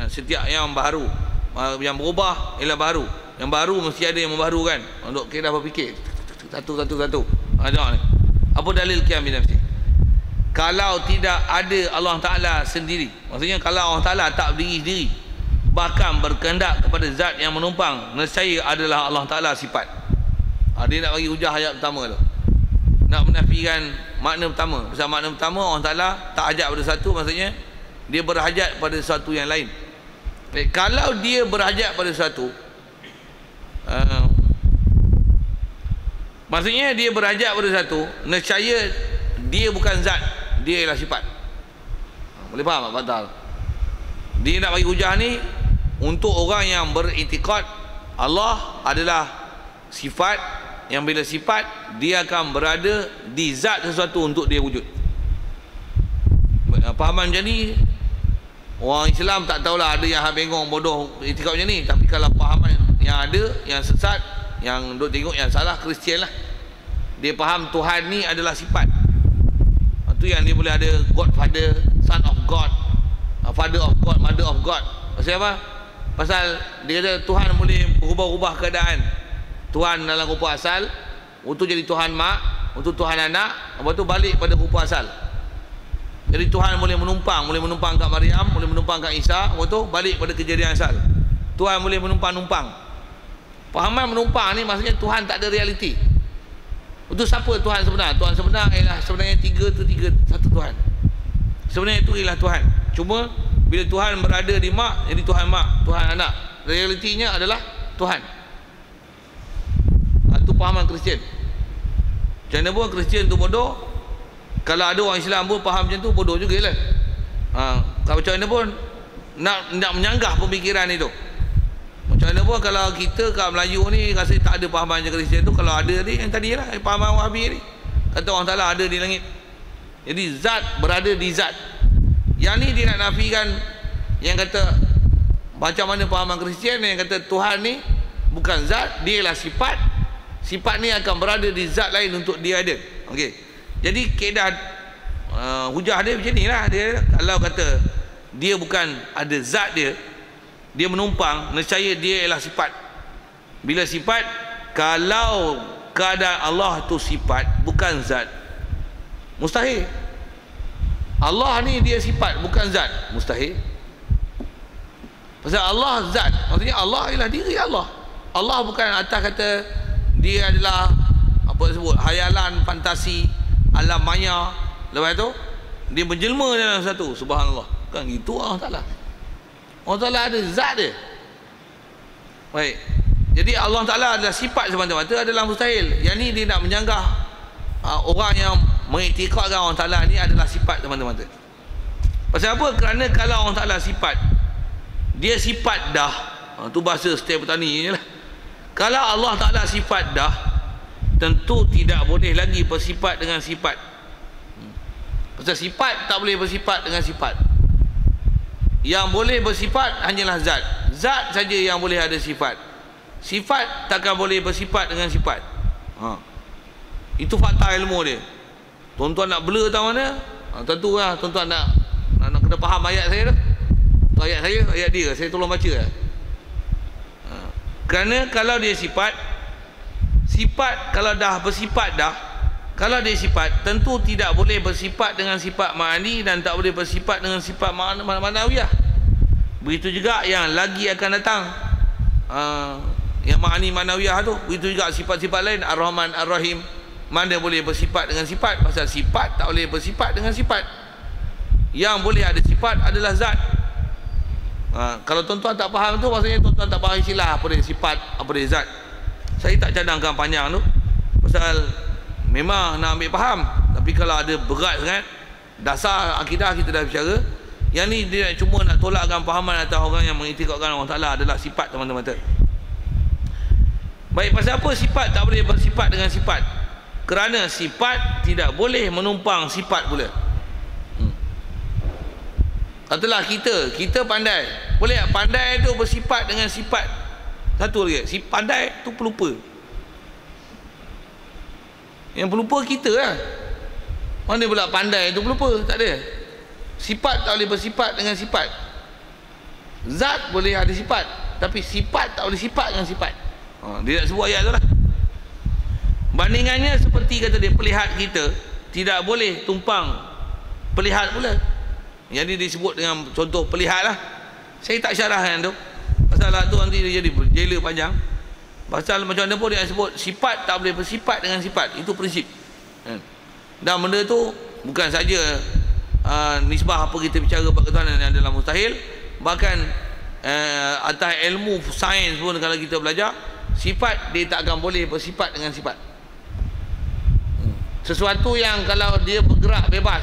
Setiap yang baru, yang berubah ialah baru. Yang baru mesti ada yang membaharukan. Untuk kita berfikir satu. Ada ni. Apa dalil qiyam bi nafsi? Kalau tidak ada Allah Ta'ala sendiri, maksudnya kalau Allah Ta'ala tak berdiri sendiri, bahkan berkehendak kepada zat yang menumpang, nescaya adalah Allah Ta'ala sifat. Dia nak bagi hujah ayat pertama tu, nak menafikan makna pertama. Pasal makna pertama, Allah Ta'ala tak hajat pada satu, maksudnya dia berhajat pada sesuatu yang lain. Kalau dia berhajat pada sesuatu, maksudnya dia berhajat pada satu, nescaya dia bukan zat, dia ialah sifat. Boleh faham tak batal? Dia nak bagi hujah ni untuk orang yang beriktikad Allah adalah sifat, yang bila sifat dia akan berada di zat sesuatu untuk dia wujud. Fahaman macam ni orang Islam tak tahulah, ada yang bengong bodoh iktikad macam ni. Tapi kalau fahaman yang ada, yang sesat, yang duk tengok yang salah, Kristian lah, dia faham Tuhan ni adalah sifat. Itu yang dia boleh ada Godfather, Son of God, Father of God, Mother of God. Pasal apa? Pasal dia kata Tuhan boleh berubah-ubah keadaan. Tuhan dalam rupa asal, untuk jadi Tuhan mak, untuk Tuhan anak, lepas tu balik pada rupa asal. Jadi Tuhan boleh menumpang kat Maryam, boleh menumpang kat Isa, lepas tu balik pada kejadian asal. Tuhan boleh menumpang-numpang. Fahaman menumpang ni maksudnya Tuhan tak ada realiti. Itu siapa Tuhan sebenar? Tuhan sebenar ialah sebenarnya satu Tuhan. Sebenarnya itu ialah Tuhan. Cuma bila Tuhan berada di mak, jadi Tuhan mak, Tuhan anak. Realitinya adalah Tuhan. Itu pahaman Kristian. Macam mana pun Kristian tu bodoh, kalau ada orang Islam pun faham macam tu, bodoh juga lah. Kalau macam mana pun nak menyanggah pemikiran itu. Macam mana pun kalau kita kat Melayu ni rasa tak ada pahaman macam Kristian tu, kalau ada ni yang tadi lah, pahaman Wahabi ni, kata orang Ta'ala ada di langit. Jadi zat berada di zat. Yang ni dia nak nafikan, yang kata macam mana pahaman Kristian yang kata Tuhan ni bukan zat, dia ialah sifat. Sifat ni akan berada di zat lain untuk dia ada. Okey. Jadi kaedah hujah dia macam ni lah. Dia kalau kata dia bukan ada zat dia menumpang, nescaya dia ialah sifat. Bila sifat, kalau keadaan Allah tu sifat bukan zat, mustahil. Allah ni dia sifat bukan zat, mustahil. Pasal Allah zat, maksudnya Allah ialah diri Allah. Allah bukan atas kata dia adalah apa disebut hayalan, fantasi, alam maya. Lepas tu dia menjelma dalam satu, subhanallah. Kan gitu Allah Ta'ala. Allah Ta'ala ada zat dia. Baik. Jadi Allah Ta'ala adalah sifat semata-mata, adalah mustahil. Yang ni dia nak menyanggah orang yang mengiktikadkan Allah Ta'ala ni adalah sifat semata-mata. Pasal apa? Kerana kalau Allah Ta'ala sifat, dia sifat dah. Tu bahasa setiap petani je lah. Kalau Allah Ta'ala sifat dah, tentu tidak boleh lagi bersifat dengan sifat. Pasal sifat tak boleh bersifat dengan sifat. Yang boleh bersifat hanyalah zat. Zat saja yang boleh ada sifat. Sifat takkan boleh bersifat dengan sifat. Itu fakta ilmu dia. Tuan-tuan nak blur tahu mana? Tentu lah tuan-tuan nak kena faham ayat saya tu. Ayat saya, ayat dia, saya tolong baca lah. Kerana kalau dia sifat kalau dah bersifat dah, kalau dia sifat, tentu tidak boleh bersifat dengan sifat ma'ani dan tak boleh bersifat dengan sifat ma'nawiyah. Begitu juga yang lagi akan datang, yang ma'ani ma'nawiyah tu. Begitu juga sifat-sifat lain, Ar-Rahman, Ar-Rahim, mana boleh bersifat dengan sifat. Pasal sifat tak boleh bersifat dengan sifat. Yang boleh ada sifat adalah zat. Kalau tuan-tuan tak faham tu, maksudnya tuan-tuan tak faham istilah apa dia sifat, apa dia zat. Saya tak cadangkan panjang tu, pasal memang nak ambil faham. Tapi kalau ada berat sangat, dasar akidah kita dah bicara. Yang ni dia cuma nak tolakkan fahaman atas orang yang mengiktikadkan Allah Ta'ala adalah sifat teman-teman. Baik, pasal apa sifat tak boleh bersifat dengan sifat? Kerana sifat tidak boleh menumpang sifat pula. Katalah kita pandai, boleh tak pandai tu bersifat dengan sifat satu lagi? Si pandai tu pelupa. Yang pelupa kita lah. Mana pula pandai tu pelupa? Tak ada. Sifat tak boleh bersifat dengan sifat. Zat boleh ada sifat, tapi sifat tak boleh sifat dengan sifat. Dia nak sebut ayat tu lah. Bandingannya seperti kata dia, pelihat kita tidak boleh tumpang pelihat pula. Jadi disebut dengan contoh pelihat lah. Saya tak syarahkan tu, pasal lah tu nanti dia jadi jela panjang. Pasal macam mana pun dia sebut sifat tak boleh bersifat dengan sifat. Itu prinsip. Dan benda tu bukan saja nisbah apa kita bicara bab ketuhanan yang adalah mustahil, bahkan atas ilmu sains pun kalau kita belajar, sifat dia tak akan boleh bersifat dengan sifat. Sesuatu yang kalau dia bergerak bebas,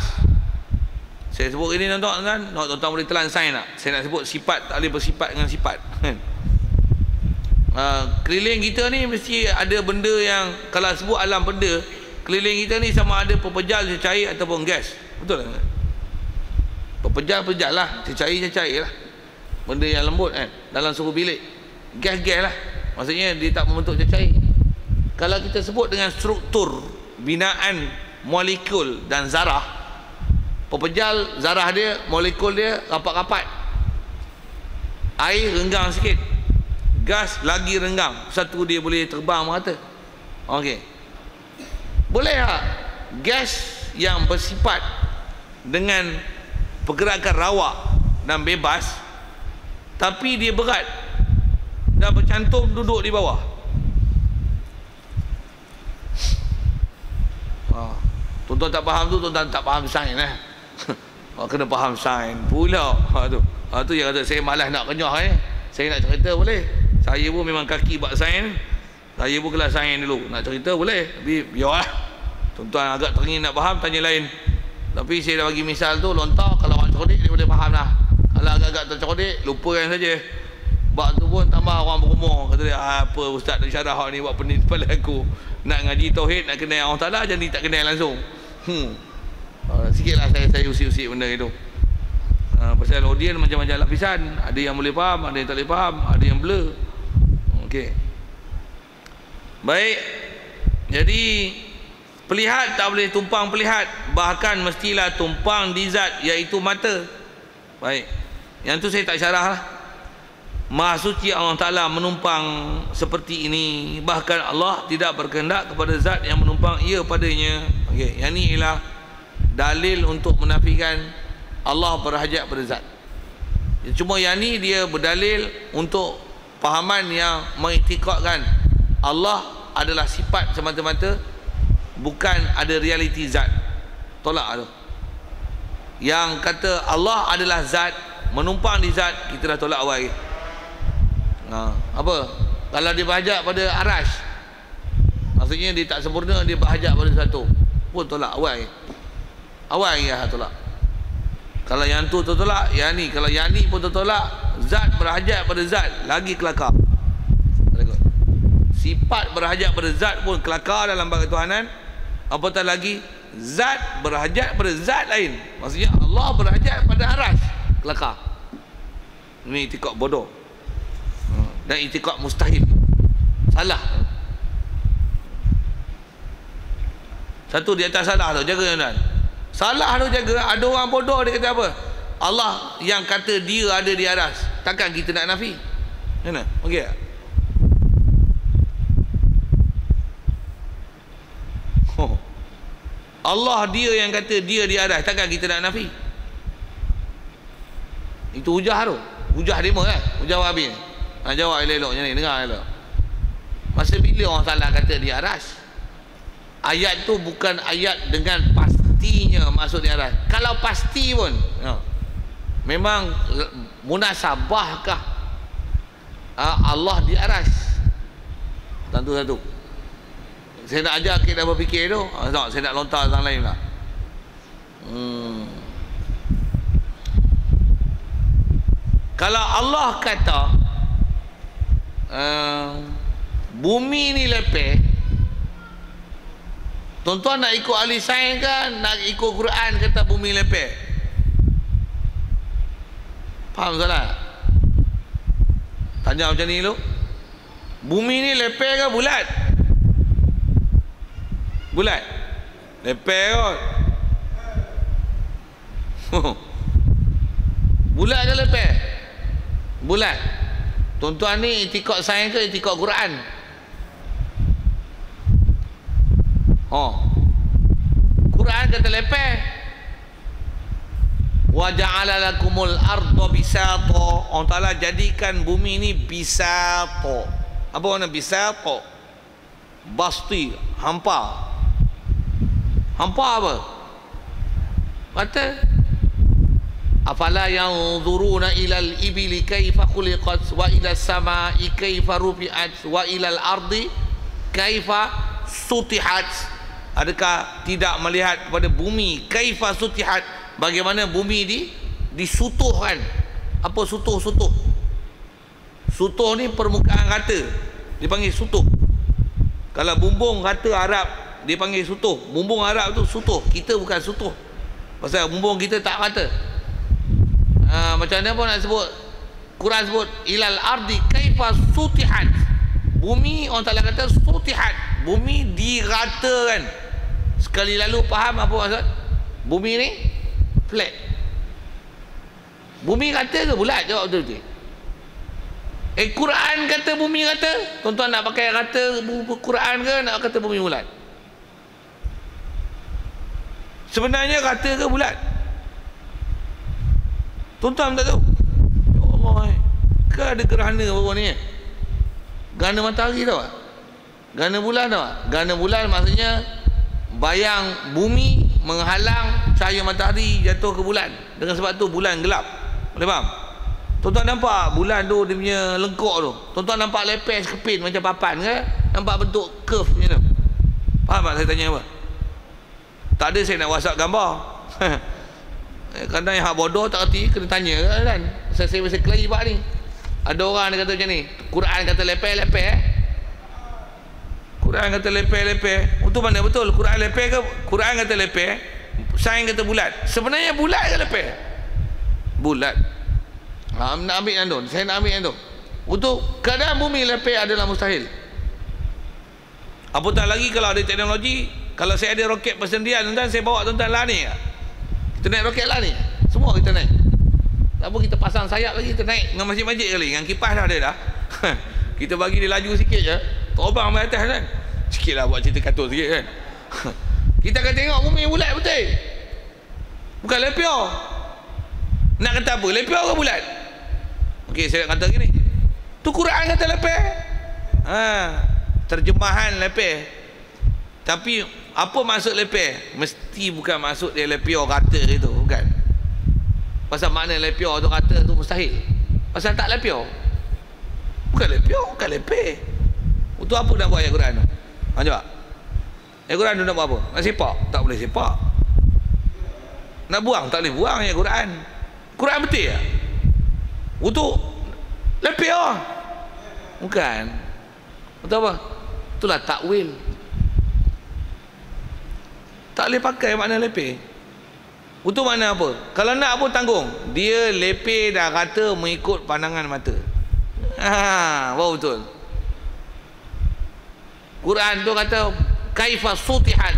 saya sebut ini tuan-tuan, tuan-tuan boleh telan sains tak? Saya nak sebut sifat tak boleh bersifat dengan sifat. Keliling kita ni mesti ada benda yang, kalau sebut alam benda, keliling kita ni sama ada pepejal, cecair ataupun gas. Betul tak? Pepejal lah, cecair lah, benda yang lembut kan, dalam suhu bilik. Gas lah, maksudnya dia tak membentuk cecair. Kalau kita sebut dengan struktur binaan molekul dan zarah, pepejal zarah dia, molekul dia rapat-rapat, air renggang sikit, gas lagi renggang, satu dia boleh terbang merata. Okey, boleh tak gas yang bersifat dengan pergerakan rawak dan bebas, tapi dia berat dan bercantum duduk di bawah? Tuan-tuan tak faham tu, tuan-tuan tak faham sains lah. Kena faham sains pula. Tu yang kata saya malas nak kenyah saya nak cerita boleh. Saya pun memang kaki bab sains. Saya pun kelas sains dulu. Nak cerita boleh, tapi biarlah. Tuan-tuan agak teringin nak faham, tanya lain. Tapi saya dah bagi misal tu lontar, kalau orang cerdik dia boleh faham lah. Kalau agak-agak tercerdik, lupakan saja. Bab tu pun tambah orang berumur, kata dia, apa ustaz nak syarah ni buat pening kepala aku. Nak ngaji tauhid, nak kenal Allah Ta'ala, jadi tak kenal langsung. Sikitlah saya usik-usik benda itu. Pasal audiens macam-macam lapisan. Ada yang boleh faham, ada yang tak boleh faham, ada yang blur. Okey. Baik. Jadi pelihat tak boleh tumpang pelihat, bahkan mestilah tumpang di zat, iaitu mata. Baik. Yang tu saya tak syarah lah. Maha suci Allah Ta'ala menumpang seperti ini, bahkan Allah tidak berkehendak kepada zat yang menumpang ia padanya. Okey, yang ni ialah dalil untuk menafikan Allah berhajat pada zat. Cuma yang ni dia berdalil untuk pahaman yang mengiktikadkan Allah adalah sifat semata-mata, bukan ada realiti zat. Tolak tu. Yang kata Allah adalah zat, menumpang di zat, kita dah tolak awal lagi. Apa? Kalau dia berhajat pada arash, maksudnya dia tak sempurna, dia berhajat pada satu, pun tolak awal lagi. Awal lagi dah tolak. Kalau yang tu tertolak, yang ni, kalau yang ni pun tertolak, zat berhajat pada zat, lagi kelakar. Sifat berhajat pada zat pun kelakar dalam bab ketuhanan, apatah lagi zat berhajat pada zat lain. Maksudnya Allah berhajat pada arash, kelakar. Ini itikad bodoh dan itikad mustahil. Salah. Satu di atas salah tu, jaga tuan. Salah tu jaga. Ada orang bodoh dia kata apa? Allah yang kata dia ada di aras, takkan kita nak nafi? Mana? Okey tak? Allah dia yang kata dia di aras, takkan kita nak nafi? Itu hujah tu. Hujah demo kan? Hujah wahabi ni. Jawab elok-elok macam ni, dengar elok. Masa bila orang salah kata di aras? Ayat tu bukan ayat dengan pastinya masuk di aras. Kalau pasti pun memang munasabahkah Allah di aras? Satu-satu. Saya nak ajar kita berfikir tu. Tak, saya nak lontar tentang lain lah. Kalau Allah kata bumi ni lepeh, tuan-tuan nak ikut ahli sains kan, nak ikut Quran kata bumi lepeh? Faham salah? Tanya macam ni dulu. Bumi ni lepeh ke bulat? Bulat. Lepeh kot. Bulat ke lepeh? Bulat. Tuan-tuan ni itikad sains ke itikad Quran? Quran kata lepeh. Wa ja'ala lakumul arda bisata. Allah Taala jadikan bumi ni bisata. Apa makna bisata? Basti, hampa. Hampa apa? Kata afala yanzuruna ilal ibili kaifa khuliqat wa ilas samai kaifa rufi'at wa ilal ardi kaifa sutihat. Adakah tidak melihat kepada bumi kaifa sutihat, bagaimana bumi disutuhkan? Apa sutuh? Sutuh ni permukaan rata, dipanggil sutuh. Kalau bumbung rata Arab dia panggil sutuh. Bumbung Arab tu sutuh. Kita bukan sutuh, pasal bumbung kita tak rata. Macam mana pun nak sebut, Quran sebut ilal ardi kaifa sutihat. Bumi Allah Ta'ala kata sutihat, bumi diratakan. Sekali lalu faham apa maksud? Bumi ni flat. Bumi rata ke bulat? Jawab betul-betul. Quran kata bumi rata. Tuan-tuan nak pakai rata Quran ke nak kata bumi bulat? Sebenarnya rata ke bulat? Tuan-tuan tak tahu? Ya Allah, ke ada gerhana baru ni? Gerhana matahari tau tak? Gerhana bulan tau tak? Gerhana bulan maksudnya bayang bumi menghalang cahaya matahari jatuh ke bulan. Dengan sebab tu bulan gelap. Boleh faham? Tuan-tuan nampak bulan tu dia punya lengkok tu? Tuan-tuan nampak lepes kepin macam papan ke? Nampak bentuk curve macam tu? Faham tak saya tanya apa? Tak ada saya nak WhatsApp gambar. Kadang yang hak bodoh tak erti kena tanya kan. Saya mesti kelahi pak ni. Ada orang dia kata macam ni, Quran kata lepeh-lepeh Quran kata lepeh-lepeh. Itu mana betul? Quran lepeh ke? Quran kata lepeh, sains kata bulat. Sebenarnya bulat ke lepeh? Bulat. Nak ambil yang tu. Saya nak ambil yang tu. Untuk keadaan bumi lepeh adalah mustahil. Apatah lagi kalau ada teknologi. Kalau saya ada roket persendirian, tuan-tuan, saya bawa tuan-tuan lah ni. Kita naik roket lah ni. Semua kita naik. Tak apa kita pasang sayap lagi, kita naik dengan masjid-masjid kali. Dengan kipas dah ada dah. Kita bagi dia laju sikit je, terbang sampai atas kan. Sikit lah buat cerita katun sikit kan. Kita akan tengok bumi bulat betul. Bukan lepior. Nak kata apa? Lepior ke bulat? Okey, saya nak kata gini. Tu Quran kata lepeh. Terjemahan lepeh. Tapi apa maksud lepeh? Mesti bukan maksud dia lepior rata itu, bukan. Pasal makna lepior tu rata tu mustahil. Pasal tak lepior. Bukan lepior, bukan lepeh. Untuk apa nak buat ayat Quran tu? Jawab. Ayat Quran tu nak buat apa? Nak sepak? Tak boleh sepak. Nak buang? Tak boleh buang ayat Quran. Quran betul ya? Untuk lepior. Bukan. Untuk apa? Itulah takwil. Tak boleh pakai makna lepeh. Itu makna apa? Kalau nak pun tanggung. Dia lepeh dah rata mengikut pandangan mata. Wow, betul. Quran tu kata kaifa sutihat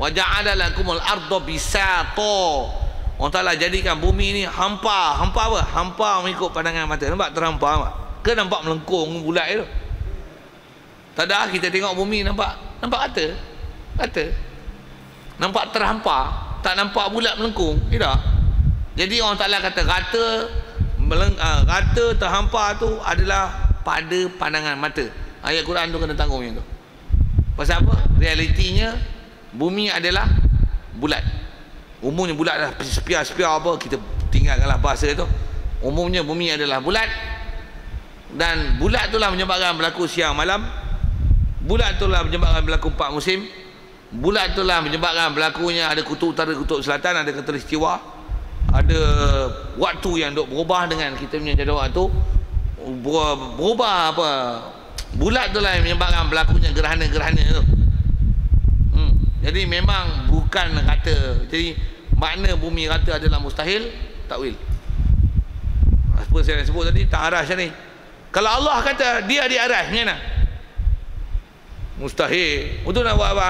wa ja'ala lakumul arda bisata. Allah Ta'ala jadikan bumi ni hampa. Hampa apa? Hampa mengikut pandangan mata. Nampak terhampa tak? Ke nampak melengkung bulat tu? Tak ada, kita tengok bumi nampak rata. Rata. Nampak terhampa, tak nampak bulat melengkung. Tidak. Jadi Allah Ta'ala kata rata terhampa tu adalah pada pandangan mata. Ayat Quran tu kena tanggung yang tu. Pasal apa? Realitinya bumi adalah bulat. Umumnya bulat dah spia apa, kita tinggalkanlah bahasa itu. Umumnya bumi adalah bulat. Dan bulat itulah menyebabkan berlaku siang malam. Bulat itulah menyebabkan berlaku 4 musim. Bulat itulah menyebabkan berlakunya ada kutub utara, kutub selatan, ada khatulistiwa, ada waktu yang duk berubah dengan kita punya jadual waktu. Berubah apa? Bulat itulah yang menyebabkan berlakunya gerhana-gerhana tu. Jadi memang bukan rata. Jadi makna bumi rata adalah mustahil, takwil. Apa saya sebut tadi, tak aras ni. Kalau Allah kata dia di aras, macam mana? Mustahil. Untuk nak buat apa?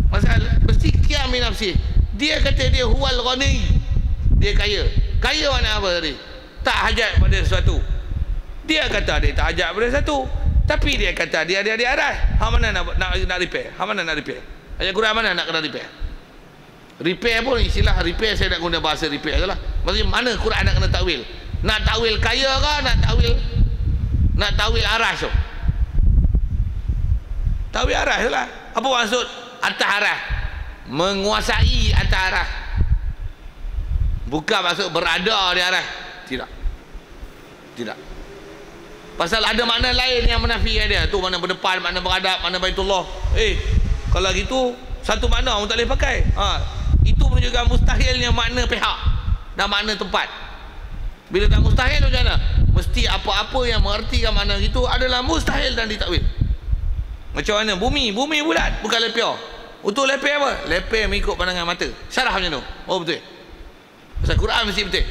Masalah mesti qiyam bi nafsi. Dia kata dia huwal ghani. Dia kaya. Kaya mana apa tadi? Tak hajat pada sesuatu. Dia kata dia tak ajak pada satu, tapi dia kata dia ada arah. Hang mana nak repair? Hang mana nak repair? Ayat Quran mana nak kena repair? Repair pun istilah repair saya nak guna bahasa repair sajalah. Maksudnya mana Quran nak kena takwil? Nak takwil kaya ke nak takwil aras tu? Takwil aras sajalah. Apa maksud atas aras? Menguasai atas aras. Bukan maksud berada di aras. Tidak. Pasal ada makna lain yang menafikan dia. Tu mana berdepan, mana beradab, mana Baitullah. Kalau gitu satu makna orang tak boleh pakai. Itu menunjukkan mustahilnya makna pihak dan makna tempat. Bila tak mustahil macam mana? Mesti apa-apa yang mengertikan makna itu adalah mustahil dan ditakwil. Macam mana? Bumi bulat, bukan leper. Untuk leper apa? Leper mengikut pandangan mata. Syarah macam tu. Oh betul. Pasal Quran mesti betul.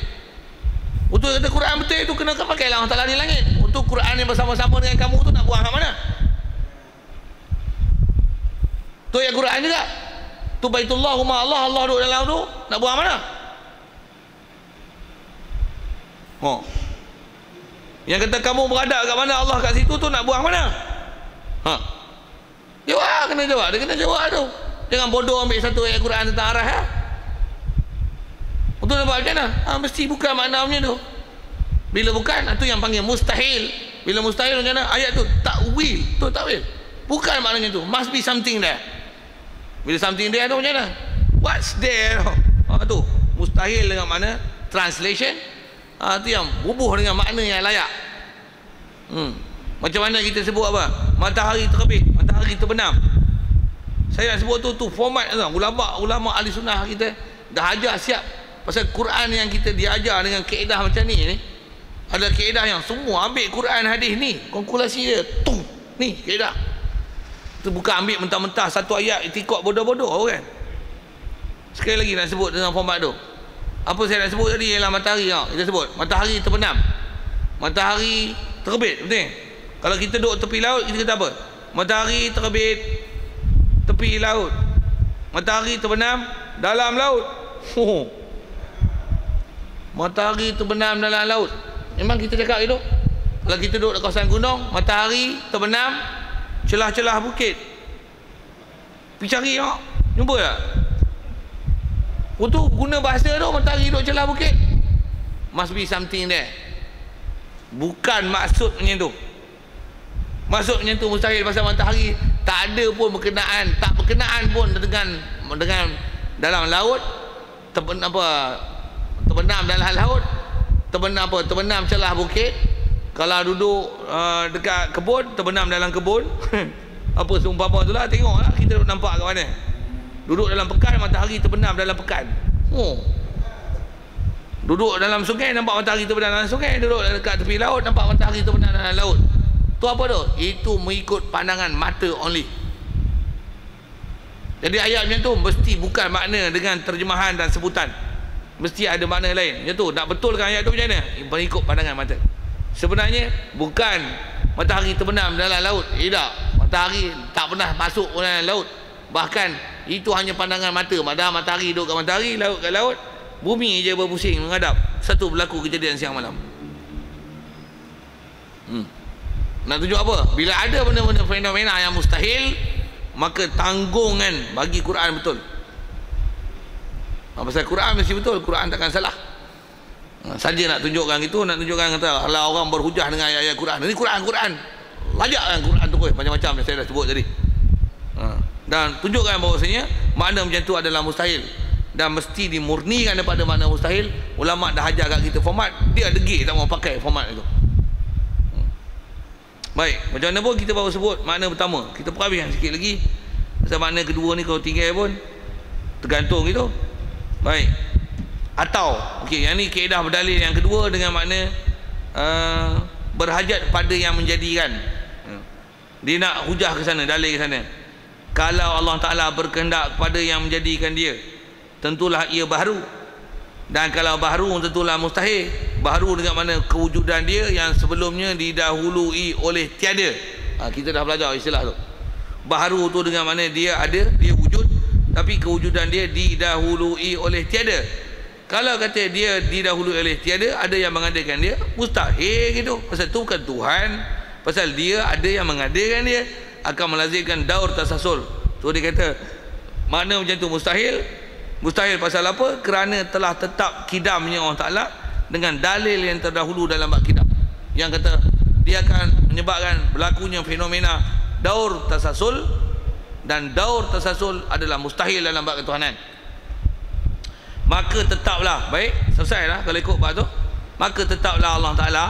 Untuk kata Quran betul itu kena pakailah orang Ta'ala di langit. Untuk Quran yang bersama-sama dengan kamu tu nak buang kat mana? Tu yang Quran juga. Tu Baitullah rumah Allah duduk dalam tu, nak buang mana? Yang kata kamu beradab kat mana, Allah kat situ tu nak buang mana? Jawab, kena jawab. Dia kena jawab tu. Jangan bodoh ambil satu ayat Quran tentang arah ya. Betul nampak macam mana? Mesti bukan maknanya tu. Bila bukan, itu yang panggil mustahil. Bila mustahil macam mana? Ayat tu takwil. Tu takwil. Bukan maknanya tu. Must be something there. Bila something there tu macam mana? What's there? Tu mustahil dengan makna translation. Tu yang bubuh dengan makna yang layak. Macam mana kita sebut apa? Matahari terbit, matahari terbenam. Saya nak sebut tu format tu. Ulama ahli sunnah kita dah ajar siap. Pasal Quran yang kita diajar dengan kaedah macam ni ada kaedah yang semua ambil Quran hadis ni, kalkulasi dia ni kaedah. Itu bukan ambil mentah-mentah satu ayat itikad bodoh-bodoh kan. Sekali lagi nak sebut dengan format tu. Apa saya nak sebut tadi ialah matahari. Kita sebut matahari terbenam, matahari terbit, betul? Kalau kita duduk tepi laut, kita kata apa? Matahari terbit tepi laut, matahari terbenam dalam laut. Matahari terbenam dalam laut. Memang kita cakap itu. Kalau kita duduk di kawasan gunung, matahari terbenam celah-celah bukit. Pergi cari jumpa tak? Untuk guna bahasa tu, matahari duduk celah bukit. Must be something there. Bukan maksud macam tu. Maksud macam tu mustahil. Pasal matahari tak ada pun berkenaan, tak berkenaan pun dengan dalam laut. Terbenam dalam laut, terbenam celah bukit. Kalau duduk dekat kebun, terbenam dalam kebun. Apa seumpama tu lah. Tengoklah kita nampak kat mana. Duduk dalam pekan, matahari terbenam dalam pekan. Duduk dalam sungai, nampak matahari terbenam dalam sungai. Duduk dekat tepi laut, nampak matahari terbenam dalam laut. Tu apa tu? Itu mengikut pandangan mata only. Jadi ayat macam tu mesti bukan makna dengan terjemahan dan sebutan. Mesti ada makna lain. Macam tu, nak betulkan ayat tu macam mana? Mengikut pandangan mata. Sebenarnya bukan matahari terbenam dalam laut. Tak. Matahari tak pernah masuk dalam laut. Bahkan itu hanya pandangan mata. Padahal matahari duduk kat matahari, laut kat laut. Bumi je berpusing menghadap. Satu berlaku kejadian siang malam. Nak tunjuk apa? Bila ada benda-benda fenomena yang mustahil, maka tanggungan bagi Quran betul. Pasal Quran mesti betul. Quran takkan salah. Saja nak tunjukkan itu, nak tunjukkan kata kalau orang berhujah dengan ayat-ayat Quran. Ini Quran. Lajak kan Quran tu macam-macam yang saya dah sebut tadi. Dan tunjukkan bahawasanya makna macam tu adalah mustahil. Dan mesti dimurnikan daripada makna mustahil. Ulama dah ajar kat kita format, dia degil tak mau pakai format itu. Baik, macam mana pun kita baru sebut makna pertama. Kita perhabiskan sikit lagi. Pasal makna kedua ni kalau tinggal pun tergantung gitu. Baik. Atau okey, yang ni kaedah berdalil yang kedua dengan makna berhajat pada yang menjadikan. Dia nak hujah ke sana, dalil ke sana. Kalau Allah Ta'ala berkehendak kepada yang menjadikan dia, tentulah ia baharu. Dan kalau baharu tentulah mustahil. Baharu dengan mana kewujudan dia yang sebelumnya didahului oleh tiada. Kita dah belajar istilah tu. Baharu tu dengan mana dia ada, dia wujud, tapi kewujudan dia didahului oleh tiada. Kalau kata dia didahului oleh tiada, ada yang mengadakan dia, mustahil gitu. Pasal tu bukan Tuhan, pasal dia ada yang mengadakan dia, akan melazimkan daur tasasul. So dia kata makna macam tu mustahil. Mustahil pasal apa? Kerana telah tetap kidamnya Allah Ta'ala dengan dalil yang terdahulu dalam bab kidam, yang kata dia akan menyebabkan berlakunya fenomena daur tasasul, dan daur tasasul adalah mustahil dalam bab ketuhanan. Maka tetaplah, baik, selesai lah kalau ikut bab tu. Maka tetaplah Allah Ta'ala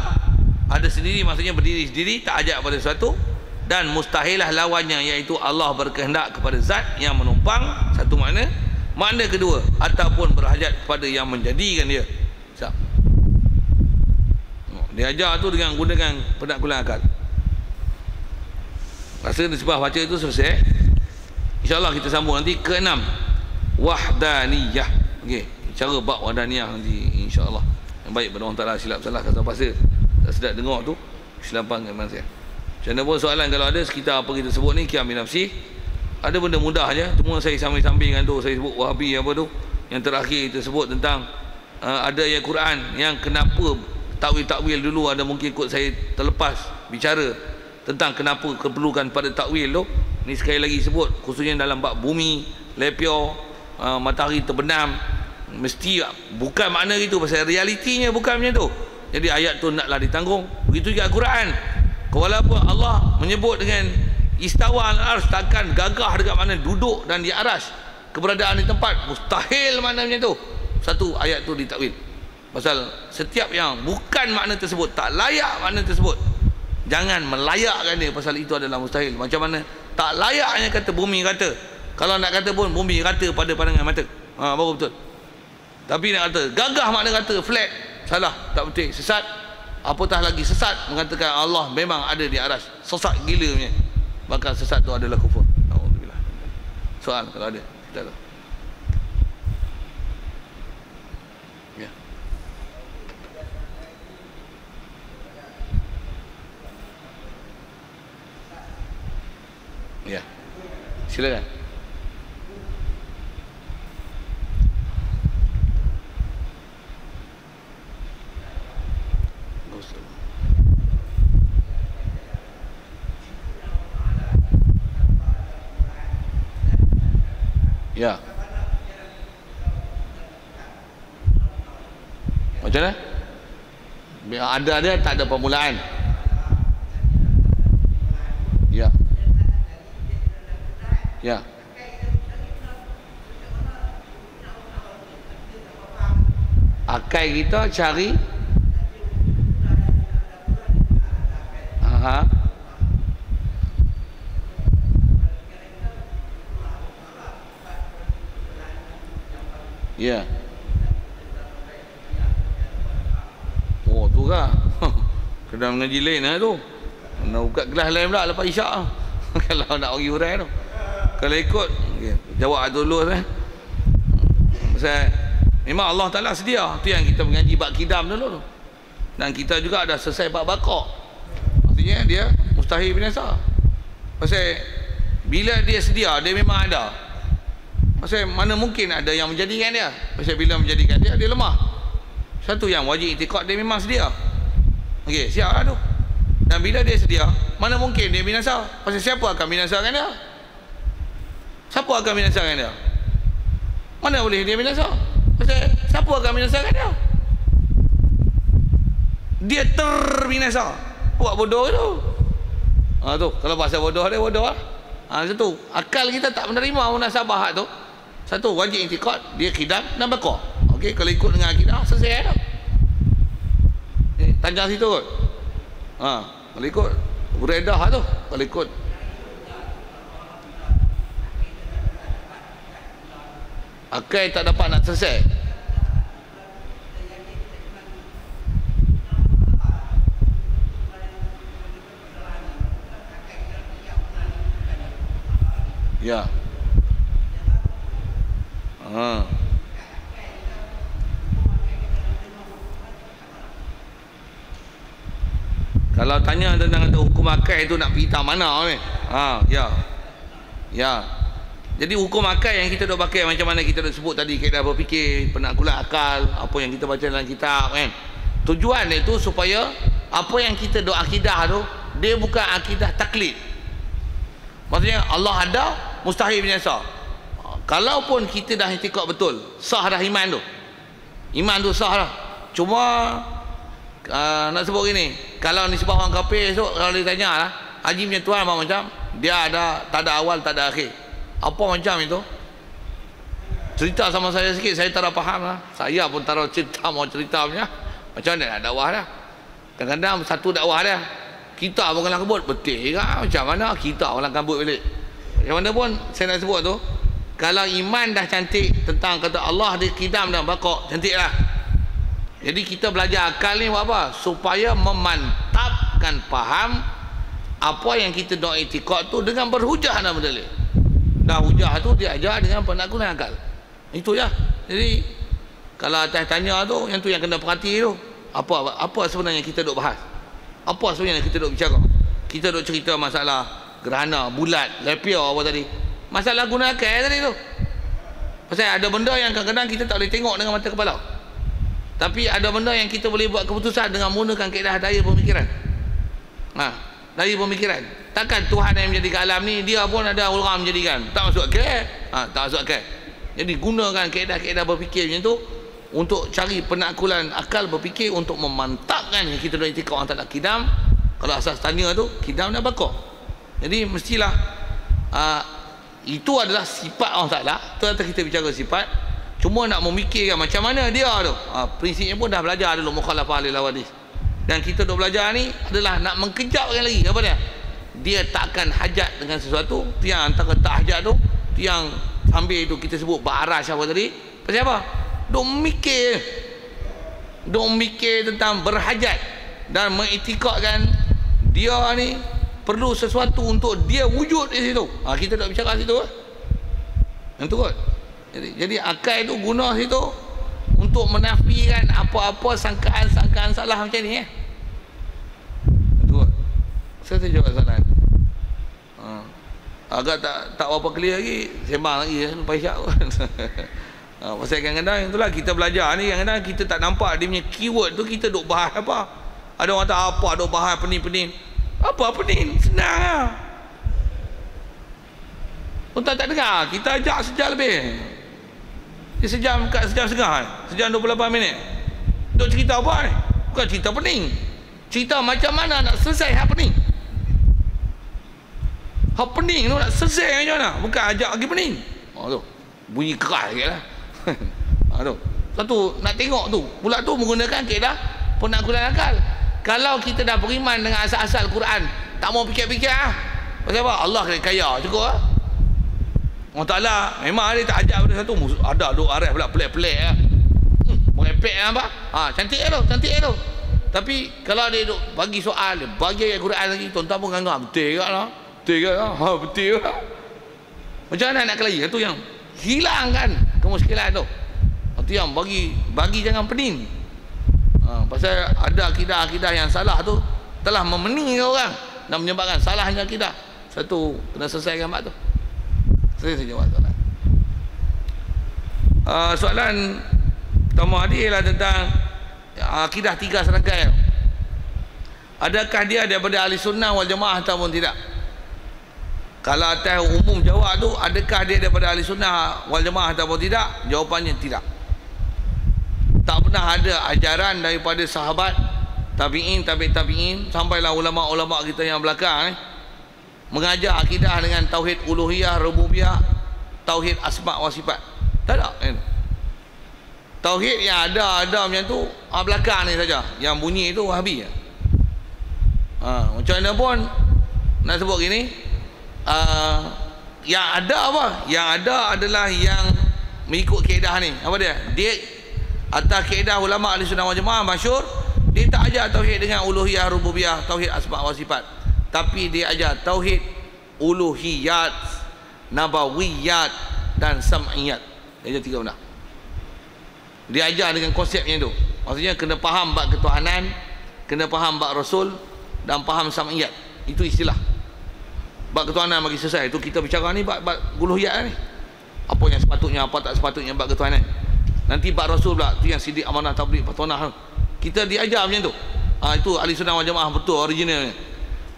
ada sendiri, maksudnya berdiri sendiri, tak ajak pada sesuatu. Dan mustahilah lawannya, iaitu Allah berkehendak kepada zat yang menumpang, satu makna. Makna kedua, ataupun berhajat kepada yang menjadikan dia. Dia ajar tu dengan gunakan penaklukan akal. Rasa sebab baca itu selesai. InsyaAllah kita sambung nanti ke 6, wahdaniyah. Okey, cara bab wahdaniyah nanti insya-Allah. Yang baik pada Allah Taala, silap salah kata pasal tak sedap dengar tu, kesilapan kat mana saya. Macam mana pun soalan kalau ada sekitar apa kita sebut ni, qiyam bi nafsi, ada benda mudah aja. Cuma saya sambil-sambilkan tu, saya sebut Wahabi apa tu. Yang terakhir kita sebut tentang ada ayat Quran yang kenapa takwil dulu, ada mungkin ikut saya terlepas bicara tentang kenapa keperlukan pada takwil tu. Ni sekali lagi sebut khususnya dalam bab bumi lepior, matahari terbenam, mesti bukan makna gitu, pasal realitinya bukan macam tu. Jadi ayat tu naklah ditanggung. Begitu juga Al-Quran, walaupun Allah menyebut dengan istawa al-arsy, takkan gagah dekat mana duduk dan di aras, keberadaan di tempat, mustahil makna macam tu. Satu ayat tu ditakwil. Pasal setiap yang bukan makna tersebut, tak layak makna tersebut, jangan melayakkan dia, pasal itu adalah mustahil. Macam mana tak layaknya kata bumi rata. Kalau nak kata pun bumi rata pada pandangan mata, baru betul. Tapi nak kata gagah makna kata flat, salah, tak betul, sesat. Apatah lagi sesat mengatakan Allah memang ada di aras, sesat gila punya. Maka sesat tu adalah kufur. Alhamdulillah. Soal kalau ada, kita tahu. Ya. Ya. Silakan. Ya. Macam mana? Ada tak ada permulaan. Ya. Ya. Akal kita cari. Aha. Ya. Oh tu kan. Kena mengaji lain lah tu. Nak buka kelas lain pula lepas isyak. Kalau nak pergi hurai tu. Kalau ikut okay, jawab dulu pasal memang Allah Ta'ala sedia. Tu yang kita mengaji bab kidam dulu tu. Dan kita juga ada selesai bab baqa'. Maksudnya dia mustahil binasa. Pasal bila dia sedia, dia memang ada. Pasal mana mungkin ada yang menjadikan dia. Pasal bila menjadikan dia, dia lemah. Satu yang wajib i'tiqad, dia memang sedia. Okey, siap lah tu. Dan bila dia sedia, mana mungkin dia binasa. Pasal siapa akan binasakan dia? Siapa akan binasakan dia? Mana boleh dia binasa? Pasal siapa akan binasakan dia? Dia terbinasa. Buat bodoh tu. Tu, kalau bahasa bodoh dia, bodoh lah. Satu, akal kita tak menerima munasabah tu. Satu, wajib i'tiqad, dia kidam dan baqa'. Okey, kalau ikut dengan akidah, selesai dah. Tanjang situ kot. Kalau ikut beredah tu, kalau ikut akal tak dapat nak selesai. Ya. Kalau tanya tentang hukum akal itu nak pergi tak mana ni? Ya. Ya. Jadi hukum akal yang kita dok pakai, macam mana kita dok sebut tadi, kaedah berfikir, penaklukan akal, apa yang kita baca dalam kitab kan. Tujuan itu supaya apa yang kita dok akidah tu, dia bukan akidah taklid. Maksudnya Allah ada, mustahil binasa. Kalaupun kita dah i'tikad betul, sah dah iman tu. Iman tu sah dah. Cuma nak sebut gini, kalau nisbah orang kafir esok, kalau dia tanya lah, haji punya tuan apa macam, dia ada, tak ada awal, tak ada akhir. Apa macam itu? Cerita sama saya sikit, saya tak ada faham lah. Saya pun tak ada cerita, mau cerita punya. Macam mana nak dakwah dah? Kadang-kadang satu dakwah dah, kita pun kalang kebut, betul kan? Macam mana kita kalang kebut balik? Macam mana pun saya nak sebut tu, kalau iman dah cantik tentang kata Allah di kidam dan bakok, cantik lah. Jadi kita belajar akal ni buat apa? Supaya memantapkan faham apa yang kita nak i'tikad tu dengan berhujah dan berdalil. Dah hujah tu dia ajar dengan penaklukan akal. Itu je. Jadi kalau atas tanya tu, yang tu yang kena perhati tu. Apa sebenarnya kita duk bahas? Apa sebenarnya kita duk bicara? Kita duk cerita masalah gerhana, bulat, lepiar apa tadi. Masalah guna akal tadi tu. Pasal ada benda yang kadang-kadang kita tak boleh tengok dengan mata kepala. Tapi ada benda yang kita boleh buat keputusan dengan menggunakan kaedah daya pemikiran. Daya pemikiran. Takkan Tuhan yang menjadikan alam ni, dia pun ada orang menjadikan. Tak masuk akal. Tak masuk akal. Jadi gunakan kaedah-kaedah berfikir macam tu untuk cari penaklukan akal berfikir, untuk memantapkan yang kita dah i'tikad orang Ta'ala kidam. Kalau asas tanya tu kidam dan bakok. Jadi mestilah itu adalah sifat Allah Ta'ala. Ternyata kita bicara sifat, cuma nak memikirkan macam mana dia tu. Prinsipnya pun dah belajar dulu mukhalafah lil hawadis. Dan kita duk belajar ni adalah nak mengkejapkan lagi apa dia? Dia takkan hajat dengan sesuatu. Yang antara tak hajat tu, yang sambil itu kita sebut ba'arash apa tadi. Pasal apa? Duk mikir tentang berhajat dan mengiktikadkan dia ni perlu sesuatu untuk dia wujud di situ. Kita tak bicara situ yang tu kot. Jadi akal itu guna situ untuk menafikan apa-apa sangkaan-sangkaan salah macam ni tu kot. Saya jawab soalan. Agak tak apa clear lagi, sembang lagi lupa isyak kot. Pasal kadang-kadang itulah kita belajar ni, kadang-kadang kita tak nampak dia punya keyword tu, kita duk bahas apa. Ada orang tak apa duk bahas pening-pening. Apa pening? Senang lah. Tuan tak dengar, kita ajak sejam lebih. Dia sejam setengah, sejam 28 minit. Duk cerita apa ni? Bukan cerita pening. Cerita macam mana nak selesai hak pening. Hak pening tu nak selesai macam mana? Bukan ajak lagi pening. Tu bunyi keras sikit lah. Tu satu nak tengok tu. Pula tu menggunakan kaedah penaklukan akal. Kalau kita dah beriman dengan asal-asal Quran, tak mau fikir-fikir pasal apa? Allah kaya cukup Allah Ta'ala memang dia tak ajak pada satu. Ada duk arif pula pelik-pelik merepek apa? Cantik tu, tapi kalau dia duk bagi soal, dia bagi ayat Quran lagi, tuan-tuan pun ganggam, betul ke lah? Betul ke? Macam mana nak kelahi? Itu yang hilangkan kemuskilan tu. Itu yang bagi jangan pening. Pasal ada akidah-akidah yang salah tu telah memeningkan orang dan menyebabkan salahnya akidah. Satu kena selesaikan bab tu. Saya jawab soalan. Soalan pertama tadi ialah tentang akidah tiga serangkai. Adakah dia daripada ahli sunnah wal jamaah ataupun tidak? Kalau atas umum jawab tu, adakah dia daripada ahli sunnah wal jamaah ataupun tidak? Jawapannya tidak. Tak pernah ada ajaran daripada sahabat, tabi'in, tabi'in, sampailah ulama-ulama kita yang belakang mengajar akidah dengan tauhid uluhiyah, rububiyah, tauhid asma' wa sifat. Tak ada. Tauhid yang ada macam tu belakang ni saja. Yang bunyi itu Wahabi. Macam mana pun nak sebut gini, yang ada apa? Yang ada adalah yang mengikut kaedah ni. Apa dia? Dia atas kaedah ulama ahli sunnah wal jamaah masyhur, dia tak ajar tauhid dengan uluhiyah, rububiyah, tauhid asma' wa sifat. Tapi dia ajar tauhid uluhiyat, nabawiyat dan sam'iyat. Dia ajar tiga benda. Dia ajar dengan konsepnya tu. Maksudnya kena faham bab ketuhanan, kena faham bab rasul dan faham sam'iyat. Itu istilah. Bab ketuhanan bagi selesai. Itu kita bicara ni bab uluhiyat ni. apa yang sepatutnya, apa tak sepatutnya bab ketuhanan. Nanti bab Rasul pula tu yang sidik, amanah, tabligh, petonah. Kita diajar macam tu. Itu ahli sunnah wal jamaah betul originalnya.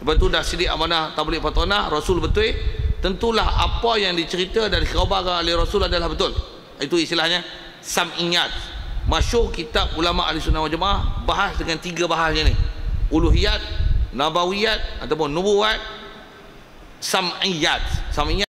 Lepas tu dah sidik, amanah, tabligh, petonah, Rasul betul, tentulah apa yang dicerita dari khabar oleh Rasul adalah betul. Itu istilahnya sam'iyat. Masyhur kitab ulama ahli sunnah wal jamaah bahas dengan 3 bahasnya ni: uluhiyat, nabawiyat ataupun nubuwat, sam'iyat. Sam'iyat